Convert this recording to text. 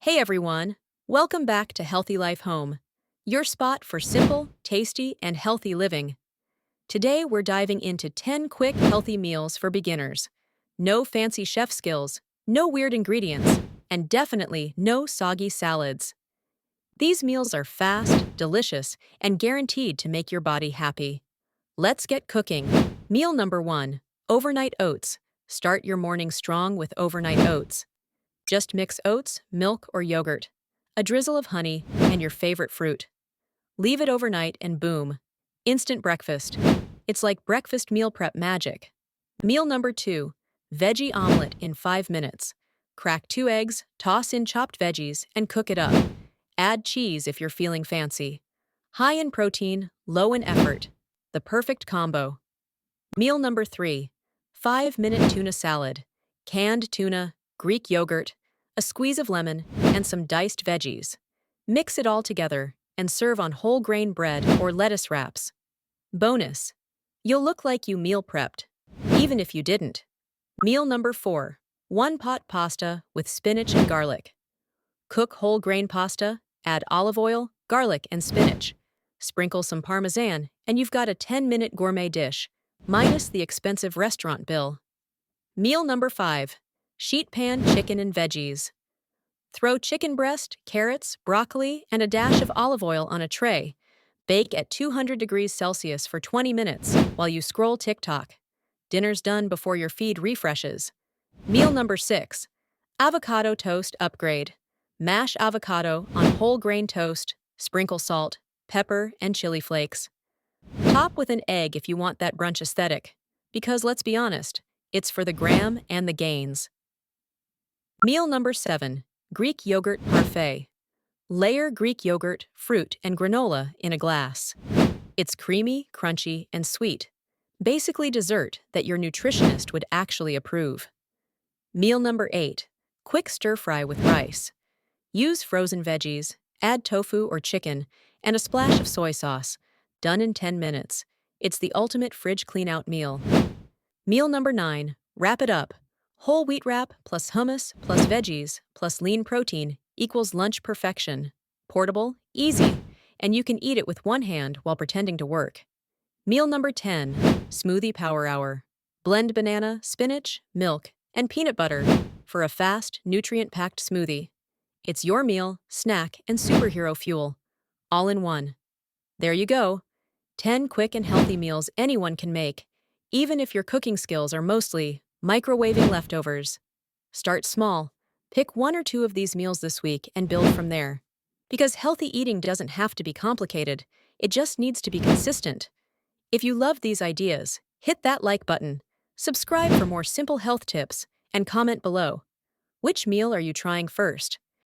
Hey everyone! Welcome back to Healthy Life Home, your spot for simple, tasty, and healthy living. Today we're diving into 10 quick, healthy meals for beginners. No fancy chef skills, no weird ingredients, and definitely no soggy salads. These meals are fast, delicious, and guaranteed to make your body happy. Let's get cooking. Meal number 1. Overnight oats. Start your morning strong with overnight oats. Just mix oats, milk, or yogurt, a drizzle of honey, and your favorite fruit. Leave it overnight and boom, instant breakfast. It's like breakfast meal prep magic. Meal number 2, veggie omelet in 5 minutes. Crack 2 eggs, toss in chopped veggies, and cook it up. Add cheese if you're feeling fancy. High in protein, low in effort. The perfect combo. Meal number 3, 5-minute tuna salad. Canned tuna, Greek yogurt, a squeeze of lemon, and some diced veggies. Mix it all together and serve on whole grain bread or lettuce wraps. Bonus: you'll look like you meal prepped, even if you didn't. Meal number 4, 1-pot pasta with spinach and garlic. Cook whole grain pasta, add olive oil, garlic, and spinach. Sprinkle some parmesan, and you've got a 10-minute gourmet dish, minus the expensive restaurant bill. Meal number 5, sheet pan chicken and veggies. Throw chicken breast, carrots, broccoli, and a dash of olive oil on a tray. Bake at 200 degrees Celsius for 20 minutes while you scroll TikTok. Dinner's done before your feed refreshes. Meal number 6, avocado toast upgrade. Mash avocado on whole grain toast, sprinkle salt, pepper, and chili flakes. Top with an egg if you want that brunch aesthetic, because let's be honest, it's for the gram and the gains. Meal number 7, Greek yogurt parfait. Layer Greek yogurt, fruit, and granola in a glass. It's creamy, crunchy, and sweet. Basically dessert that your nutritionist would actually approve. Meal number 8, quick stir-fry with rice. Use frozen veggies, add tofu or chicken, and a splash of soy sauce. Done in 10 minutes. It's the ultimate fridge clean-out meal. Meal number 9, wrap it up. Whole wheat wrap plus hummus plus veggies plus lean protein equals lunch perfection. Portable, easy, and you can eat it with one hand while pretending to work. Meal number 10, smoothie power hour. Blend banana, spinach, milk, and peanut butter for a fast, nutrient-packed smoothie. It's your meal, snack, and superhero fuel, all in one. There you go. 10 quick and healthy meals anyone can make, even if your cooking skills are mostly microwaving leftovers. Start small. Pick 1 or 2 of these meals this week and build from there. Because healthy eating doesn't have to be complicated, it just needs to be consistent. If you love these ideas, hit that like button, subscribe for more simple health tips, and comment below. Which meal are you trying first?